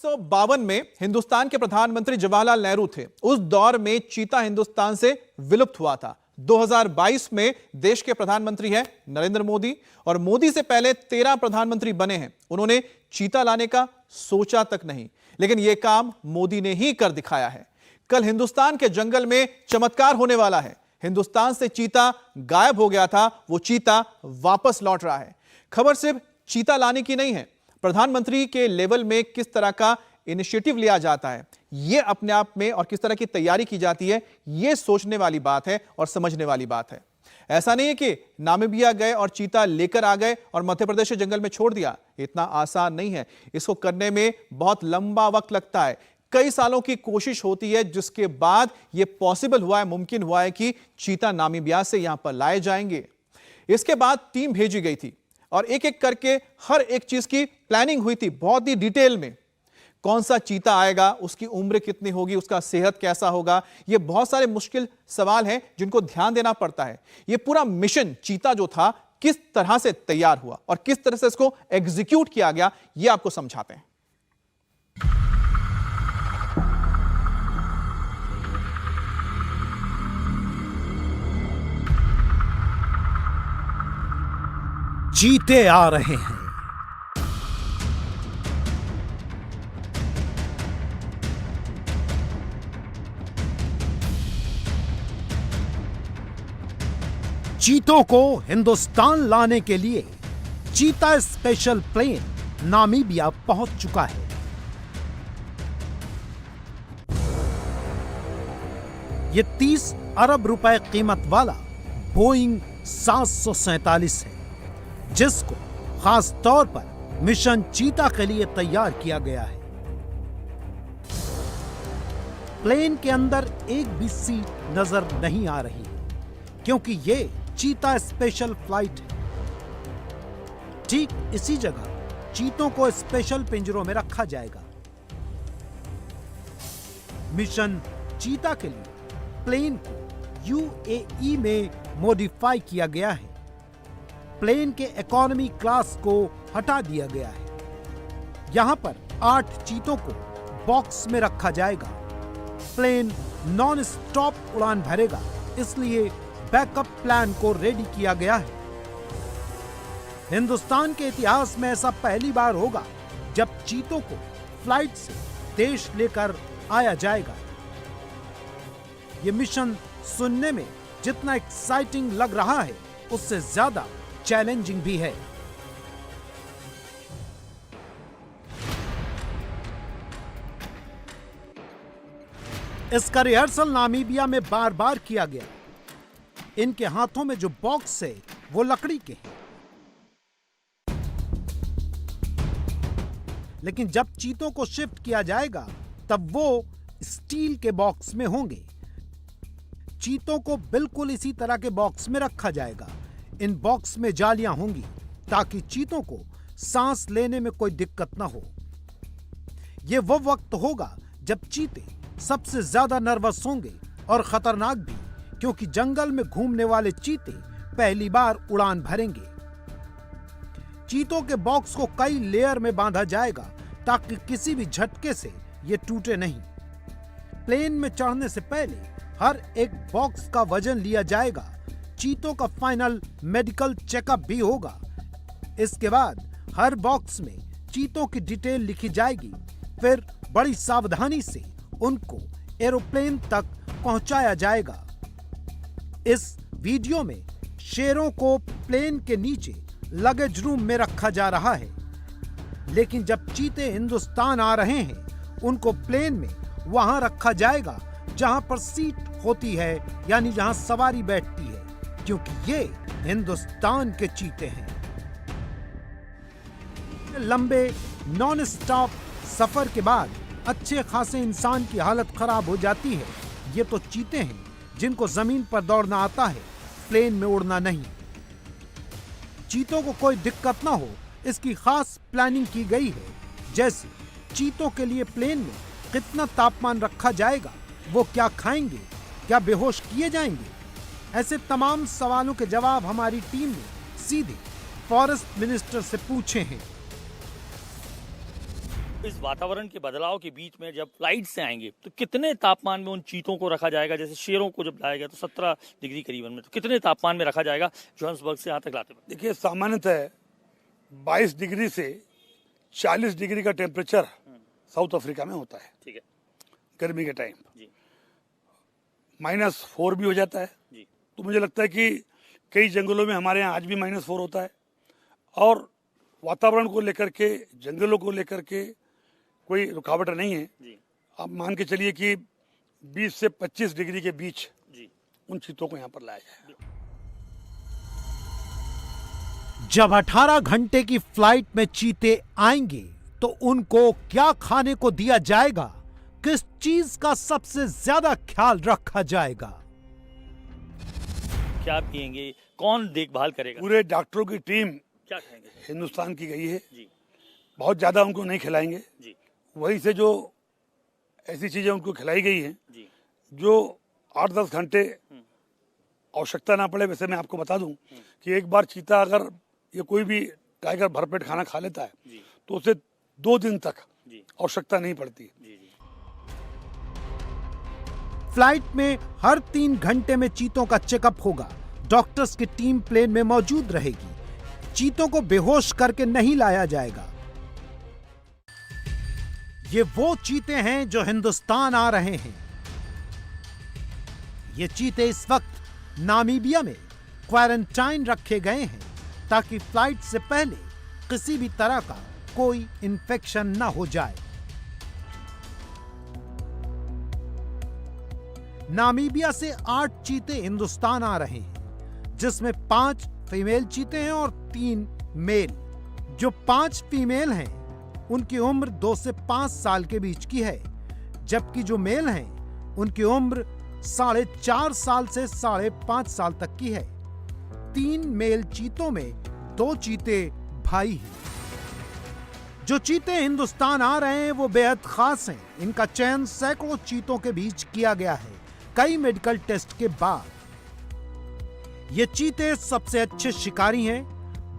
1952 में हिंदुस्तान के प्रधानमंत्री जवाहरलाल नेहरू थे। उस दौर में चीता हिंदुस्तान से विलुप्त हुआ था। 2022 में देश के प्रधानमंत्री हैं नरेंद्र मोदी और मोदी से पहले 13 प्रधानमंत्री बने हैं। उन्होंने चीता लाने का सोचा तक नहीं, लेकिन यह काम मोदी ने ही कर दिखाया है। कल हिंदुस्तान के जंगल में चमत्कार होने वाला है। हिंदुस्तान से चीता गायब हो गया था, वो चीता वापस लौट रहा है। खबर सिर्फ चीता लाने की नहीं है, प्रधानमंत्री के लेवल में किस तरह का इनिशिएटिव लिया जाता है, यह अपने आप में, और किस तरह की तैयारी की जाती है, यह सोचने वाली बात है और समझने वाली बात है। ऐसा नहीं है कि नामीबिया गए और चीता लेकर आ गए और मध्य प्रदेश के जंगल में छोड़ दिया। इतना आसान नहीं है। इसको करने में बहुत लंबा वक्त लगता है। कई सालों की कोशिश होती है, जिसके बाद यह पॉसिबल हुआ है, मुमकिन हुआ है कि चीता नामीबिया से यहां पर लाए जाएंगे। इसके बाद टीम भेजी गई थी और एक एक करके हर एक चीज की प्लानिंग हुई थी, बहुत ही डिटेल में। कौन सा चीता आएगा, उसकी उम्र कितनी होगी, उसका सेहत कैसा होगा, ये बहुत सारे मुश्किल सवाल हैं जिनको ध्यान देना पड़ता है। ये पूरा मिशन चीता जो था किस तरह से तैयार हुआ और किस तरह से इसको एग्जीक्यूट किया गया, ये आपको समझाते हैं। चीते आ रहे हैं। चीतों को हिंदुस्तान लाने के लिए चीता स्पेशल प्लेन नामीबिया पहुंच चुका है। ये 30 अरब रुपए कीमत वाला बोइंग 747 है, जिसको खास तौर पर मिशन चीता के लिए तैयार किया गया है। प्लेन के अंदर एक भी सीट नजर नहीं आ रही, क्योंकि यह चीता स्पेशल फ्लाइट है। ठीक इसी जगह चीतों को स्पेशल पिंजरों में रखा जाएगा। मिशन चीता के लिए प्लेन को यूएई में मॉडिफाई किया गया है। प्लेन के इकोनॉमी क्लास को हटा दिया गया है। यहां पर 8 चीतों को बॉक्स में रखा जाएगा। प्लेन नॉन स्टॉप उड़ान भरेगा, इसलिए बैकअप प्लान को रेडी किया गया है। हिंदुस्तान के इतिहास में ऐसा पहली बार होगा जब चीतों को फ्लाइट से देश लेकर आया जाएगा। यह मिशन सुनने में जितना एक्साइटिंग लग रहा है, उससे ज्यादा चैलेंजिंग भी है। इसका रिहर्सल नामीबिया में बार बार किया गया। इनके हाथों में जो बॉक्स है वो लकड़ी के हैं, लेकिन जब चीतों को शिफ्ट किया जाएगा तब वो स्टील के बॉक्स में होंगे। चीतों को बिल्कुल इसी तरह के बॉक्स में रखा जाएगा। इन बॉक्स में जालियां होंगी ताकि चीतों को सांस लेने में कोई दिक्कत ना हो। यह वो वक्त होगा जब चीते सबसे ज्यादा नर्वस होंगे और खतरनाक भी, क्योंकि जंगल में घूमने वाले चीते पहली बार उड़ान भरेंगे। चीतों के बॉक्स को कई लेयर में बांधा जाएगा ताकि किसी भी झटके से ये टूटे नहीं। प्लेन में चढ़ने से पहले हर एक बॉक्स का वजन लिया जाएगा। चीतों का फाइनल मेडिकल चेकअप भी होगा। इसके बाद हर बॉक्स में चीतों की डिटेल लिखी जाएगी। फिर बड़ी सावधानी से उनको एरोप्लेन तक पहुंचाया जाएगा। इस वीडियो में शेरों को प्लेन के नीचे लगेज रूम में रखा जा रहा है, लेकिन जब चीते हिंदुस्तान आ रहे हैं, उनको प्लेन में वहां रखा जाएगा जहां पर सीट होती है, यानी जहां सवारी बैठती है, क्योंकि ये हिंदुस्तान के चीते हैं। लंबे नॉन स्टॉप सफर के बाद अच्छे खासे इंसान की हालत खराब हो जाती है। ये तो चीते हैं जिनको जमीन पर दौड़ना आता है, प्लेन में उड़ना नहीं। चीतों को कोई दिक्कत ना हो, इसकी खास प्लानिंग की गई है। जैसे चीतों के लिए प्लेन में कितना तापमान रखा जाएगा, वो क्या खाएंगे, क्या बेहोश किए जाएंगे, ऐसे तमाम सवालों के जवाब हमारी टीम ने सीधे फॉरेस्ट मिनिस्टर से पूछे हैं। इस वातावरण के बदलाव के बीच में जब फ्लाइट से आएंगे तो कितने तापमान में उन चीतों को रखा जाएगा? जैसे शेरों को जब लाया गया तो 17 डिग्री करीबन में, तो कितने तापमान में रखा जाएगा जोहान्सबर्ग से यहाँ तक लाते हुए? देखिए, सामान्यतः 22 डिग्री से 40 डिग्री का टेम्परेचर साउथ अफ्रीका में होता है ठीक है गर्मी के टाइम। जी -4 भी हो जाता है। जी तो मुझे लगता है कि कई जंगलों में हमारे यहाँ आज भी -4 होता है। और वातावरण को लेकर के, जंगलों को लेकर के कोई रुकावट नहीं है। जी आप मान के चलिए कि 20 से 25 डिग्री के बीच जी उन चीतों को यहाँ पर लाया जाएगा। जब 18 घंटे की फ्लाइट में चीते आएंगे तो उनको क्या खाने को दिया जाएगा? किस चीज का सबसे ज्यादा ख्याल रखा जाएगा? क्या पिएंगे? कौन देखभाल करेगा? पूरे डॉक्टरों की टीम क्या खाएंगे? हिंदुस्तान की गई है। जी बहुत ज़्यादा उनको नहीं खिलाएंगे। जी वहीं से जो ऐसी चीज़ें उनको खिलाई गई हैं जी जो 8-10 घंटे आवश्यकता ना पड़े। वैसे मैं आपको बता दूं कि एक बार चीता अगर ये कोई भी टाइगर भरपेट खाना खा लेता है जी तो उसे 2 दिन तक जी आवश्यकता नहीं पड़ती। जी जी फ्लाइट में हर 3 घंटे में चीतों का चेकअप होगा। डॉक्टर्स की टीम प्लेन में मौजूद रहेगी। चीतों को बेहोश करके नहीं लाया जाएगा। ये वो चीते हैं जो हिंदुस्तान आ रहे हैं। ये चीते इस वक्त नामीबिया में क्वारंटाइन रखे गए हैं ताकि फ्लाइट से पहले किसी भी तरह का कोई इंफेक्शन ना हो जाए। नामीबिया से 8 चीते हिंदुस्तान आ रहे हैं, जिसमें 5 फीमेल चीते हैं और 3 मेल। जो 5 फीमेल हैं उनकी उम्र 2 से 5 साल के बीच की है, जबकि जो मेल हैं उनकी उम्र 4.5 साल से 5.5 साल तक की है। 3 मेल चीतों में 2 चीते भाई हैं। जो चीते हिंदुस्तान आ रहे हैं वो बेहद खास हैं। इनका चयन सैकड़ों चीतों के बीच किया गया है, कई मेडिकल टेस्ट के बाद। ये चीते सबसे अच्छे शिकारी हैं।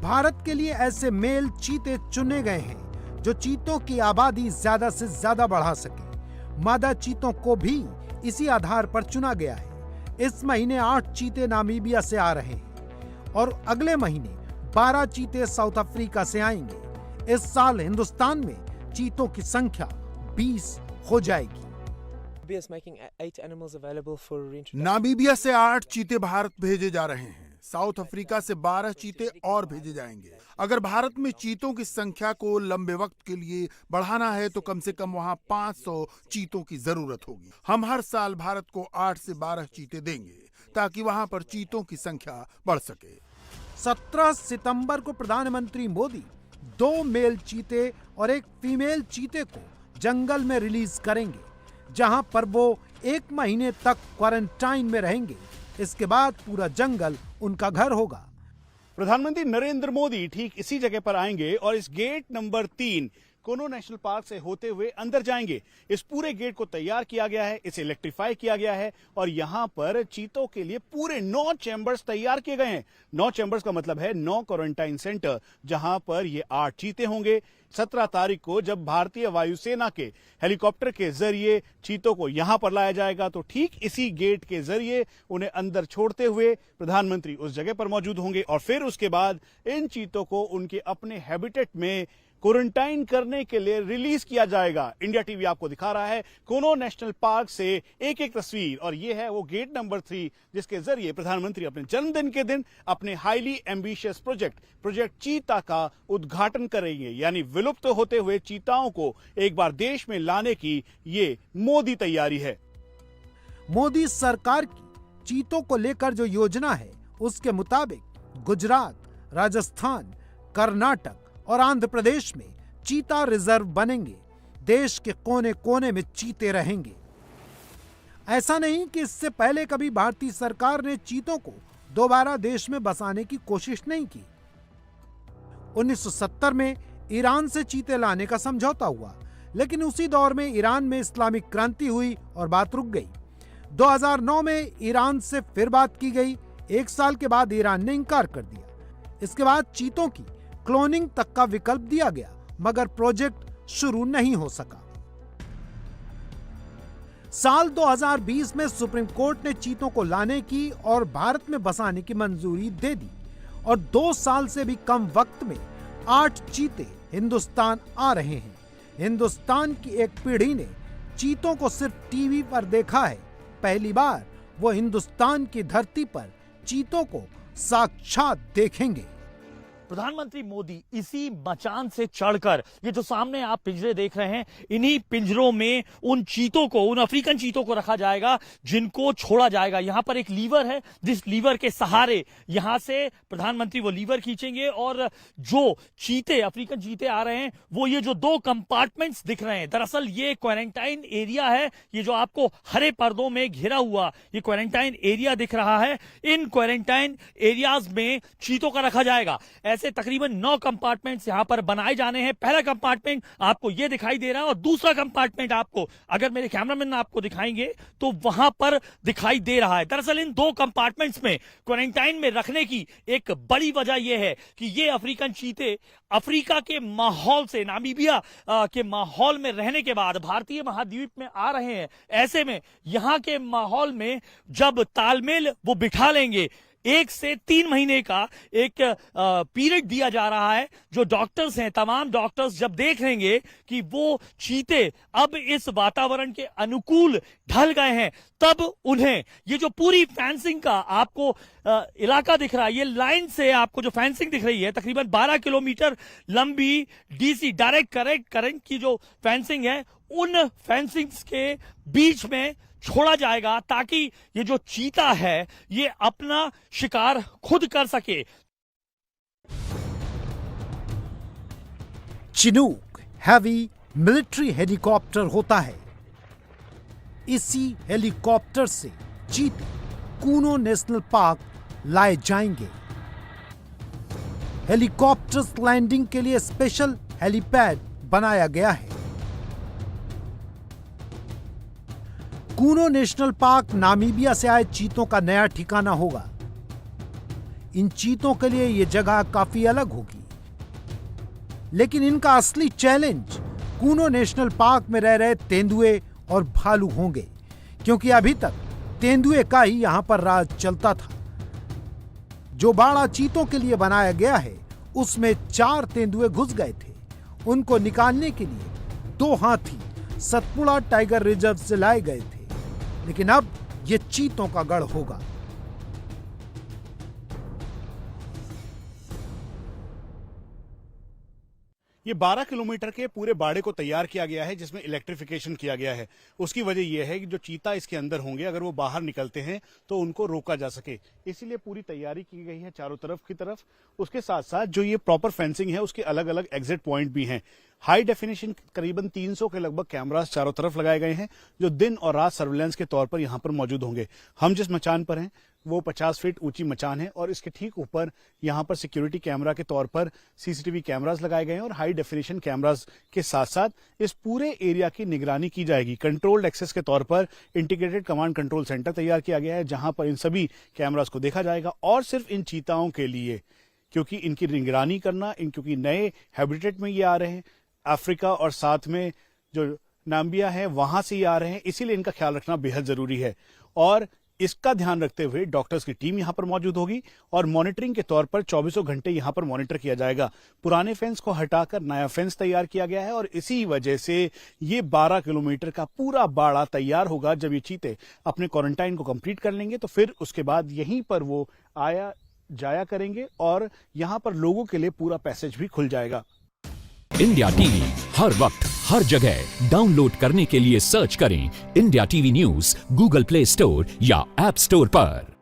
भारत के लिए ऐसे मेल चीते चुने गए हैं जो चीतों की आबादी ज्यादा से ज्यादा बढ़ा सके। मादा चीतों को भी इसी आधार पर चुना गया है। इस महीने 8 चीते नामीबिया से आ रहे हैं और अगले महीने 12 चीते साउथ अफ्रीका से आएंगे। इस साल हिंदुस्तान में चीतों की संख्या 20 हो जाएगी। नामीबिया से 8 चीते भारत भेजे जा रहे हैं। साउथ अफ्रीका से 12 चीते और भेजे जाएंगे। अगर भारत में चीतों की संख्या को लंबे वक्त के लिए बढ़ाना है तो कम से कम वहां 500 चीतों की जरूरत होगी। हम हर साल भारत को 8 से 12 चीते देंगे ताकि वहां पर चीतों की संख्या बढ़ सके। 17 सितंबर को प्रधानमंत्री मोदी 2 मेल चीते और 1 फीमेल चीते को जंगल में रिलीज करेंगे, जहां पर वो 1 महीने तक क्वारंटाइन में रहेंगे। इसके बाद पूरा जंगल उनका घर होगा। प्रधानमंत्री नरेंद्र मोदी ठीक इसी जगह पर आएंगे और इस गेट नंबर 3 कोनो नेशनल पार्क से होते हुए अंदर जाएंगे। इस पूरे गेट को तैयार किया गया है, इसे इलेक्ट्रीफाई किया गया है और यहां पर चीतों के लिए पूरे 9 चैम्बर्स तैयार किए गए हैं। 9 चैम्बर्स का मतलब है 9 क्वारंटाइन सेंटर, जहां पर ये 8 चीते होंगे। 17 तारीख को जब भारतीय वायुसेना के हेलीकॉप्टर के जरिए चीतों को यहां पर लाया जाएगा तो ठीक इसी गेट के जरिए उन्हें अंदर छोड़ते हुए प्रधानमंत्री उस जगह पर मौजूद होंगे और फिर उसके बाद इन चीतों को उनके अपने हैबिटेट में क्वारंटाइन करने के लिए रिलीज किया जाएगा। इंडिया टीवी आपको दिखा रहा है कोनो नेशनल पार्क से एक तस्वीर और यह है वो गेट नंबर 3 जिसके जरिए प्रधानमंत्री अपने जन्मदिन के दिन अपने हाईली एम्बिशियस प्रोजेक्ट चीता का उद्घाटन करेंगे। यानी विलुप्त होते हुए चीताओं को एक बार देश में लाने की ये मोदी तैयारी है। मोदी सरकार की चीतों को लेकर जो योजना है उसके मुताबिक गुजरात, राजस्थान, कर्नाटक और आंध्र प्रदेश में चीता रिजर्व बनेंगे। देश के कोने कोने में चीते रहेंगे। ऐसा नहीं कि इससे पहले कभी भारतीय सरकार ने चीतों को दोबारा देश में बसाने की कोशिश नहीं की। 1970 में ईरान से चीते लाने का समझौता हुआ, लेकिन उसी दौर में ईरान में इस्लामिक क्रांति हुई और बात रुक गई। 2009 में ईरान से फिर बात की गई। 1 साल के बाद ईरान ने इनकार कर दिया। इसके बाद चीतों की क्लोनिंग तक का विकल्प दिया गया, मगर प्रोजेक्ट शुरू नहीं हो सका। साल 2020 में सुप्रीम कोर्ट ने चीतों को लाने की और भारत में बसाने की मंजूरी दे दी और 2 साल से भी कम वक्त में 8 चीते हिंदुस्तान आ रहे हैं। हिंदुस्तान की एक पीढ़ी ने चीतों को सिर्फ टीवी पर देखा है। पहली बार वो हिंदुस्तान की धरती पर चीतों को साक्षात देखेंगे। प्रधानमंत्री मोदी इसी मचान से चढ़कर, ये जो सामने आप पिंजरे देख रहे हैं, इन्हीं पिंजरों में उन चीतों को, उन अफ्रीकन चीतों को रखा जाएगा जिनको छोड़ा जाएगा। यहां पर एक लीवर है, जिस लीवर के सहारे यहां से प्रधानमंत्री वो लीवर खींचेंगे और जो चीते, अफ्रीकन चीते आ रहे हैं, वो ये जो 2 कंपार्टमेंट्स दिख रहे हैं, दरअसल ये क्वारंटाइन एरिया है। ये जो आपको हरे पर्दों में घिरा हुआ ये क्वारंटाइन एरिया दिख रहा है, इन क्वारंटाइन एरियाज में चीतों का रखा जाएगा। ऐसे तकरीबन 9 कंपार्टमेंट्स यहां पर बनाए जाने हैं। पहला कंपार्टमेंट आपको यह दिखाई दे रहा है और दूसरा कंपार्टमेंट आपको, अगर मेरे कैमरामैन आपको दिखाएंगे तो वहां पर दिखाई दे रहा है। दरअसल इन 2 कंपार्टमेंट्स में क्वारंटाइन में रखने की एक बड़ी वजह यह है कि ये अफ्रीकन चीते अफ्रीका के माहौल से, नामीबिया के माहौल में रहने के बाद भारतीय महाद्वीप में आ रहे हैं। ऐसे में यहां के माहौल में जब तालमेल वो बिठा लेंगे, 1 से 3 महीने का एक पीरियड दिया जा रहा है। जो डॉक्टर्स हैं, तमाम डॉक्टर्स जब देख लेंगे कि वो चीते अब इस वातावरण के अनुकूल ढल गए हैं, तब उन्हें ये जो पूरी फेंसिंग का आपको इलाका दिख रहा है, ये लाइन से आपको जो फेंसिंग दिख रही है, तकरीबन 12 किलोमीटर लंबी डीसी, डायरेक्ट करंट की जो फेंसिंग है, उन फेंसिंग्स के बीच में छोड़ा जाएगा ताकि ये जो चीता है ये अपना शिकार खुद कर सके। चिनूक हैवी मिलिट्री हेलीकॉप्टर होता है। इसी हेलीकॉप्टर से चीते कूनो नेशनल पार्क लाए जाएंगे। हेलीकॉप्टर्स लैंडिंग के लिए स्पेशल हेलीपैड बनाया गया है। कूनो नेशनल पार्क नामीबिया से आए चीतों का नया ठिकाना होगा। इन चीतों के लिए यह जगह काफी अलग होगी, लेकिन इनका असली चैलेंज कूनो नेशनल पार्क में रह रहे तेंदुए और भालू होंगे, क्योंकि अभी तक तेंदुए का ही यहां पर राज चलता था। जो बाड़ा चीतों के लिए बनाया गया है, उसमें 4 तेंदुए घुस गए थे। उनको निकालने के लिए 2 हाथी सतपुड़ा टाइगर रिजर्व से लाए गए थे, लेकिन अब यह चीतों का गढ़ होगा। ये 12 किलोमीटर के पूरे बाड़े को तैयार किया गया है, जिसमें इलेक्ट्रिफिकेशन किया गया है। उसकी वजह यह है कि जो चीता इसके अंदर होंगे, अगर वो बाहर निकलते हैं तो उनको रोका जा सके, इसीलिए पूरी तैयारी की गई है चारों तरफ की तरफ। उसके साथ साथ जो ये प्रॉपर फेंसिंग है, उसके अलग अलग एग्जिट पॉइंट भी हैं। हाई डेफिनेशन करीबन 300 के लगभग कैमरास चारों तरफ लगाए गए हैं, जो दिन और रात सर्विलेंस के तौर पर यहां पर मौजूद होंगे। हम जिस मचान पर हैं वो 50 फीट ऊंची मचान है और इसके ठीक ऊपर यहां पर सिक्योरिटी कैमरा के तौर पर सीसीटीवी कैमरास लगाए गए हैं और हाई डेफिनेशन कैमरास के साथ साथ इस पूरे एरिया की निगरानी की जाएगी। कंट्रोल्ड एक्सेस के तौर पर इंटीग्रेटेड कमांड कंट्रोल सेंटर तैयार किया गया है, जहां पर इन सभी कैमरास को देखा जाएगा और सिर्फ इन चीताओं के लिए, क्योंकि इनकी निगरानी करना, क्योंकि नए हैबिटेट में ये आ रहे हैं, अफ्रीका और साथ में जो नामीबिया है वहां से ये आ रहे हैं, इसीलिए इनका ख्याल रखना बेहद जरूरी है। और इसका ध्यान रखते हुए डॉक्टर्स की टीम यहां पर मौजूद होगी और मॉनिटरिंग के तौर पर 24 घंटे यहां पर मॉनिटर किया जाएगा। पुराने फेंस को हटाकर नया फेंस तैयार किया गया है और इसी वजह से ये 12 किलोमीटर का पूरा बाड़ा तैयार होगा। जब ये चीते अपने क्वारंटाइन को कंप्लीट कर लेंगे तो फिर उसके बाद यहीं पर वो आया जाया करेंगे और यहां पर लोगों के लिए पूरा पैसेज भी खुल जाएगा। इंडिया टीवी हर वक्त हर जगह डाउनलोड करने के लिए सर्च करें India TV news Google play store या ऐप स्टोर पर।